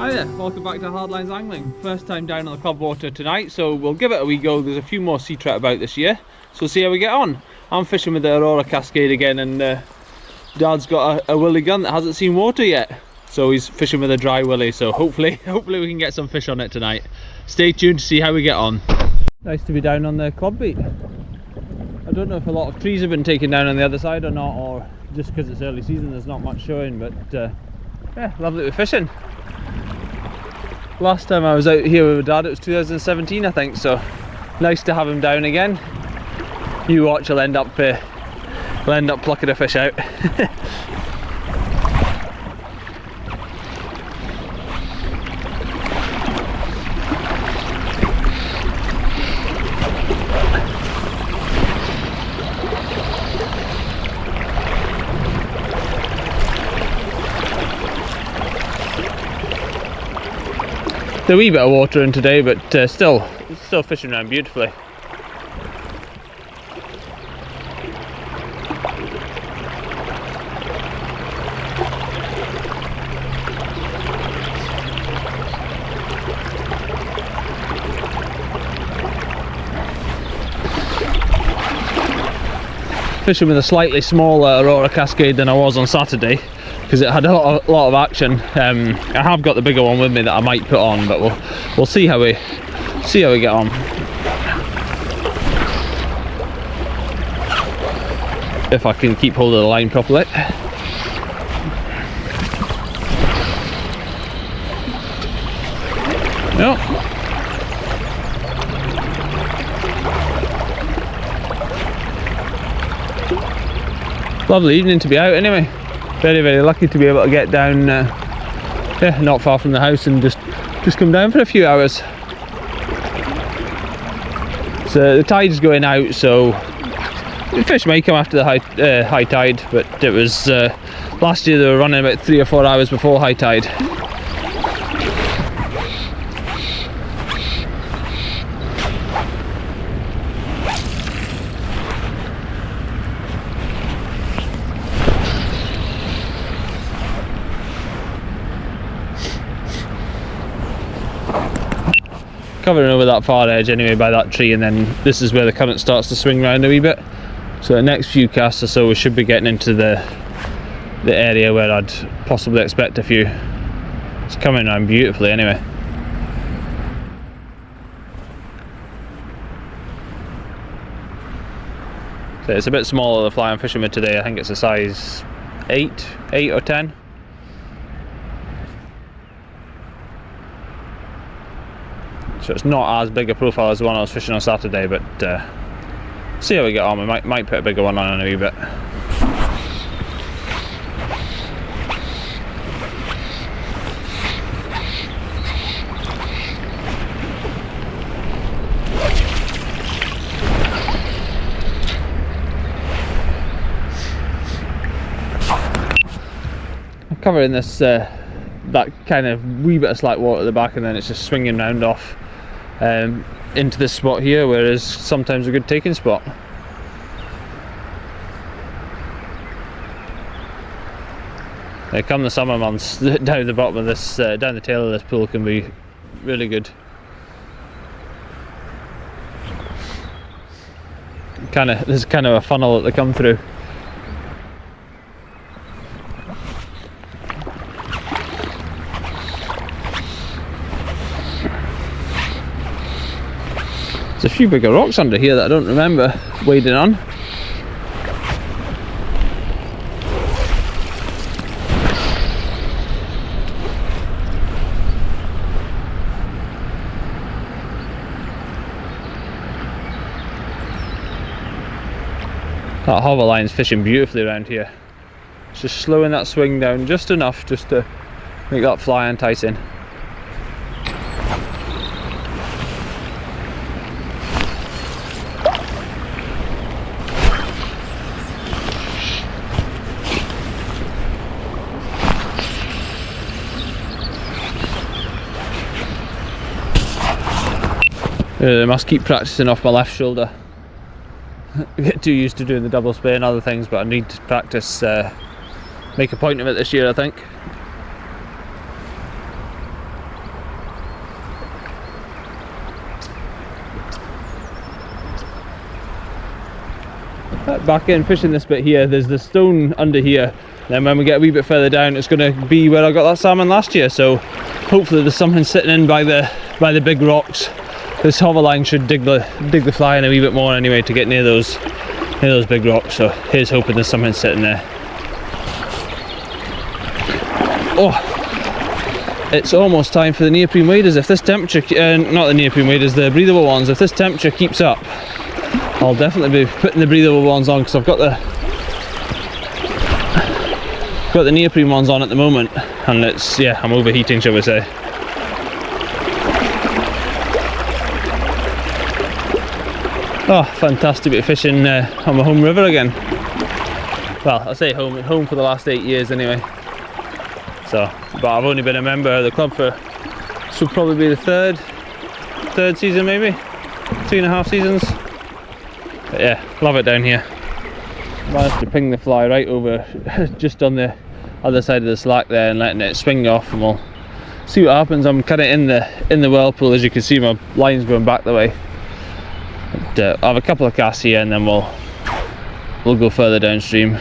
Hi there, welcome back to Hardlines Angling. First time down on the club water tonight, so we'll give it a wee go. There's a few more sea trout about this year, so we'll see how we get on. I'm fishing with the Aurora Cascade again, and Dad's got a willy gun that hasn't seen water yet, so he's fishing with a dry willy, so hopefully we can get some fish on it tonight. Stay tuned to see how we get on. Nice to be down on the club beat. I don't know if a lot of trees have been taken down on the other side or not, or just because it's early season there's not much showing, but yeah, lovely to be fishing. Last time I was out here with Dad, it was 2017 I think, so nice to have him down again. You watch, he'll end up plucking a fish out. A wee bit of water in today, but still fishing around beautifully. Fishing with a slightly smaller Aurora Cascade than I was on Saturday, because it had a lot of action. I have got the bigger one with me that I might put on, but we'll see how we get on. If I can keep hold of the line properly. Yep. Lovely evening to be out anyway. Very lucky to be able to get down yeah, not far from the house and just come down for a few hours. So the tide's going out, so the fish may come after the high tide, but it was last year they were running about 3 or 4 hours before high tide. Covering over that far edge anyway by that tree, and then this is where the current starts to swing round a wee bit. So the next few casts or so we should be getting into the area where I'd possibly expect a few. It's coming around beautifully anyway. So it's a bit smaller the fly I'm fishing with today. I think it's a size 8 or 10. So it's not as big a profile as the one I was fishing on Saturday, but see how we get on. We might put a bigger one on in a wee bit. I'm covering this that kind of wee bit of slack water at the back, and then it's just swinging round off into this spot here, where is sometimes a good taking spot. Come the summer months, down the bottom of this, down the tail of this pool can be really good. There's kind of a funnel that they come through. There's a few bigger rocks under here that I don't remember wading on. That hover line's fishing beautifully around here. It's just slowing that swing down just enough just to make that fly enticing. I must keep practicing off my left shoulder. I get too used to doing the double spay and other things, but I need to practice, make a point of it this year, I think. back in, fishing this bit here. There's the stone under here. Then when we get a wee bit further down, it's going to be where I got that salmon last year. So hopefully there's something sitting in by the big rocks. This hover line should dig the fly in a wee bit more anyway to get near those big rocks. So here's hoping there's something sitting there. Oh, it's almost time for the neoprene waders. If this temperature, not the neoprene waders, the breathable ones. If this temperature keeps up, I'll definitely be putting the breathable ones on, because I've got the neoprene ones on at the moment, and it's, yeah, I'm overheating, shall we say. Oh, fantastic bit of fishing on my home river again. Well, I say home for the last 8 years anyway. So, but I've only been a member of the club for, this will probably be the third season, maybe 2.5 seasons. But yeah, love it down here. Managed to ping the fly right over just on the other side of the slack there and letting it swing off, and we'll see what happens. I'm kind of in the whirlpool, as you can see. My line's going back the way. But, I'll have a couple of casts here, and then we'll go further downstream.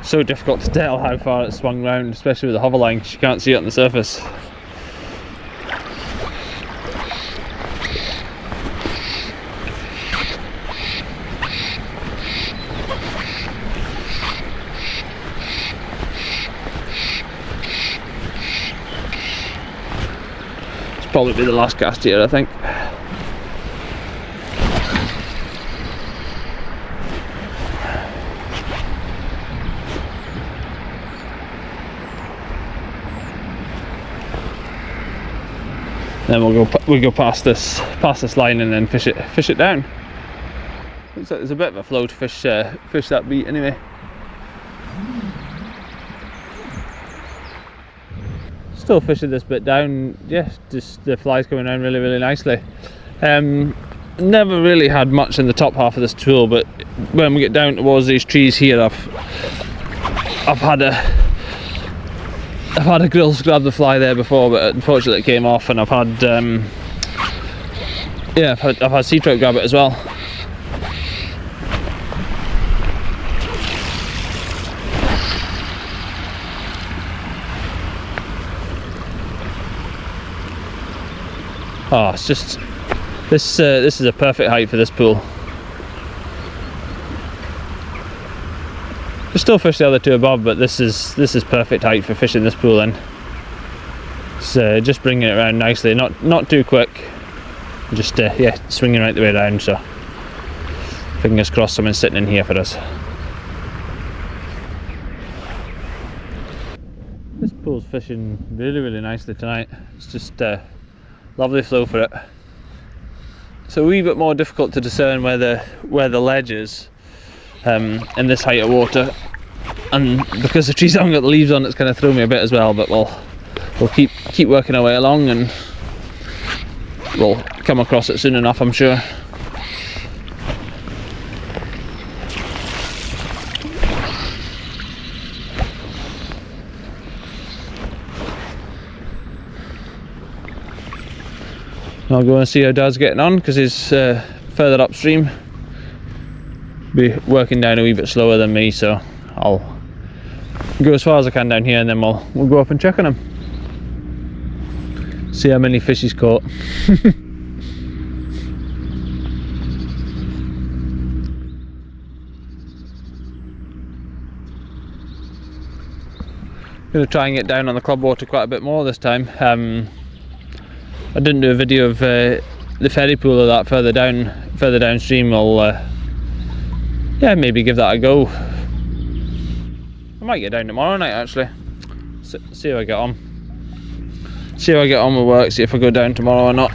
So difficult to tell how far it's swung round, especially with the hover line, because you can't see it on the surface. It's probably be the last cast here, I think. Then we'll go past this line and then fish it down. Looks like there's a bit of a flow to fish that beat anyway. Still fishing this bit down. Yeah, just the fly's coming down really nicely. Never really had much in the top half of this tool, but when we get down towards these trees here, I've had a grills grab the fly there before, but unfortunately it came off, and I've had I've had sea trout grab it as well. Oh, it's just this is a perfect height for this pool. We still fish the other two above, but this is perfect height for fishing this pool in. So just bringing it around nicely, not too quick, just yeah, swinging right the way around. So fingers crossed someone's sitting in here for us. This pool's fishing really nicely tonight. It's just lovely flow for it. It's a wee bit more difficult to discern where the ledge is in this height of water, and because the trees haven't got the leaves on, it's kind of thrown me a bit as well. But we'll keep working our way along, and we'll come across it soon enough, I'm sure. I'll go and see how Dad's getting on, because he's further upstream. Be working down a wee bit slower than me, so I'll go as far as I can down here, and then we'll go up and check on him. See how many fish he's caught. Gonna try and get down on the club water quite a bit more this time. I didn't do a video of the ferry pool or that further downstream. I'll yeah, maybe give that a go. I might get down tomorrow night actually. See how I get on. See how I get on with work, see if I go down tomorrow or not.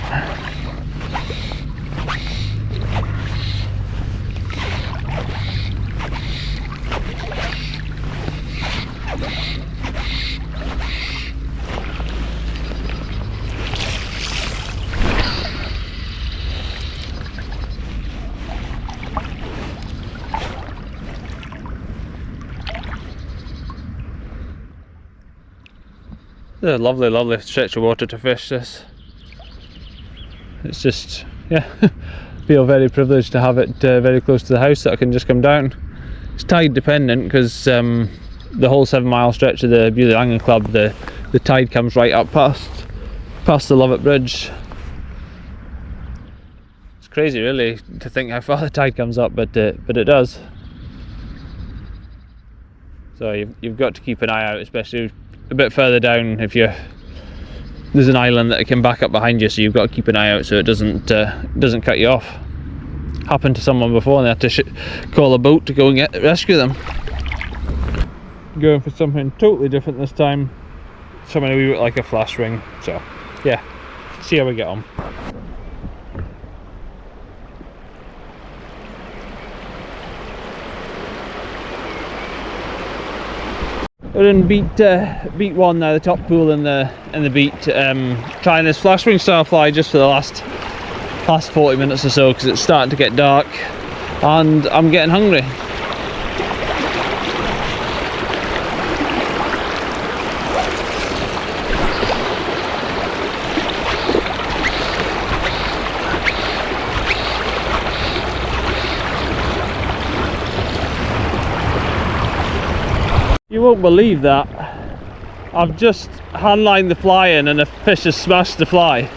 a lovely, lovely stretch of water to fish this. It's just, yeah, feel very privileged to have it very close to the house that I can just come down. It's tide dependent because the whole 7 mile stretch of the Beauly Angling Club, the tide comes right up past the Lovett Bridge. It's crazy really to think how far the tide comes up, but it does. So you've got to keep an eye out, especially a bit further down. If there's an island that can back up behind you, so you've got to keep an eye out so it doesn't cut you off. Happened to someone before and they had to call a boat to go and rescue them. Going for something totally different this time. Something a wee bit like a flash ring. So yeah, see how we get on. We're in beat one now, the top pool in the beat. Trying this flash ring style fly just for the last 40 minutes or so because it's starting to get dark and I'm getting hungry. You won't believe that. I've just handlined the fly in and a fish has smashed the fly.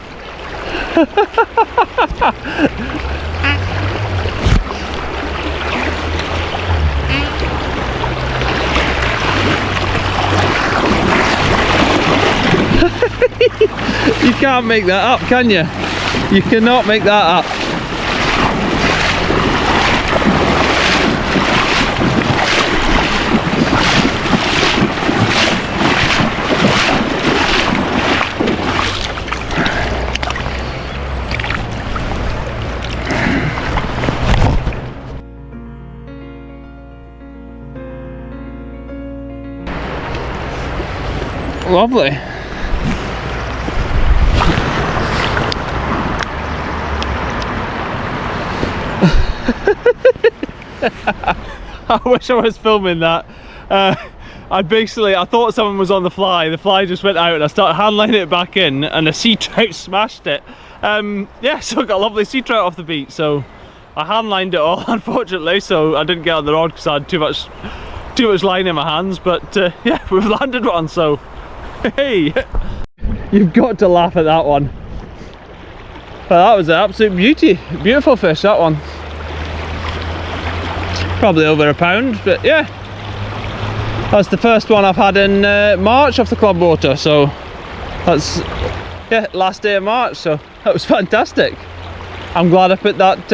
You can't make that up, can you? You cannot make that up. Lovely. I wish I was filming that. I thought someone was on the fly just went out and I started handlining it back in and a sea trout smashed it. Yeah, so I got a lovely sea trout off the beat, so I handlined it all unfortunately, so I didn't get on the rod because I had too much line in my hands, but yeah, we've landed one, so hey, you've got to laugh at that one. Well, that was an absolute beautiful fish, that one. Probably over a pound, but yeah, that's the first one I've had in March off the club water, so that's, yeah, last day of March, so that was fantastic. I'm glad I put that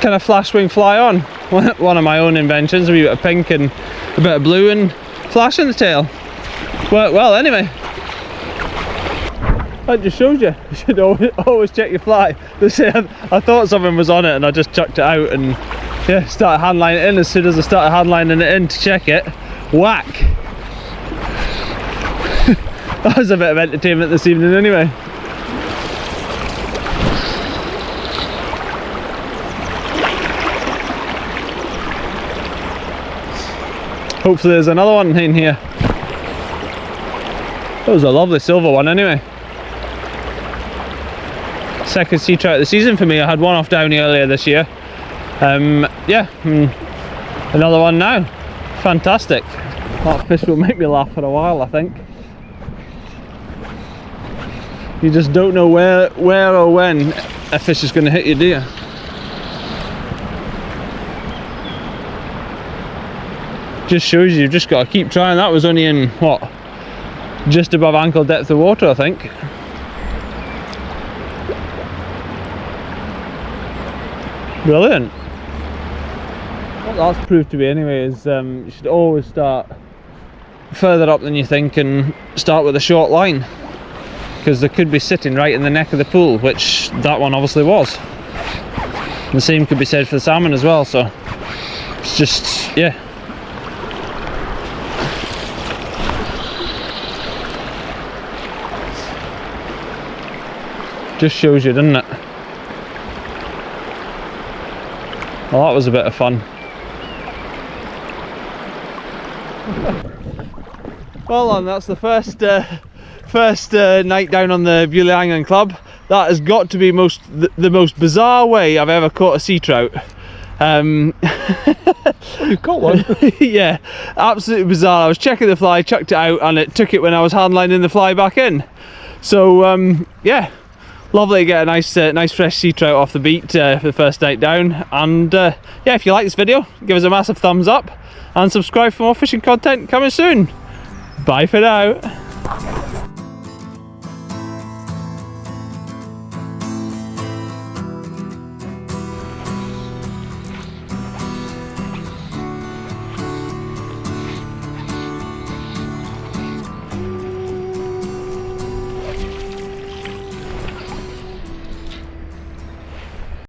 kind of flash wing fly on, one of my own inventions, a wee bit of pink and a bit of blue and flash in the tail. Worked well anyway. That just shows you should always check your fly. I thought something was on it and I just chucked it out and yeah, started handlining it in. As soon as I started handlining it in to check it, whack! That was a bit of entertainment this evening anyway. Hopefully there's another one in here. That was a lovely silver one anyway. Second sea trout of the season for me. I had one off Downey earlier this year. Yeah, another one now. Fantastic. That fish will make me laugh for a while, I think. You just don't know where or when a fish is going to hit you, do you? Just shows you've just got to keep trying. That was only in what, just above ankle depth of water, I think. Brilliant. What that's proved to be anyway is you should always start further up than you think and start with a short line, because they could be sitting right in the neck of the pool, which that one obviously was. And the same could be said for the salmon as well, so it's just, yeah. Just shows you, doesn't it? Well, that was a bit of fun. Well on, that's the first night down on the Beauly Angling Club. That has got to be the most bizarre way I've ever caught a sea trout. You've got one. Yeah, absolutely bizarre. I was checking the fly, chucked it out, and it took it when I was hand lining the fly back in. So yeah, lovely to get a nice fresh sea trout off the beat for the first night down. And yeah, if you like this video, give us a massive thumbs up and subscribe for more fishing content coming soon. Bye for now.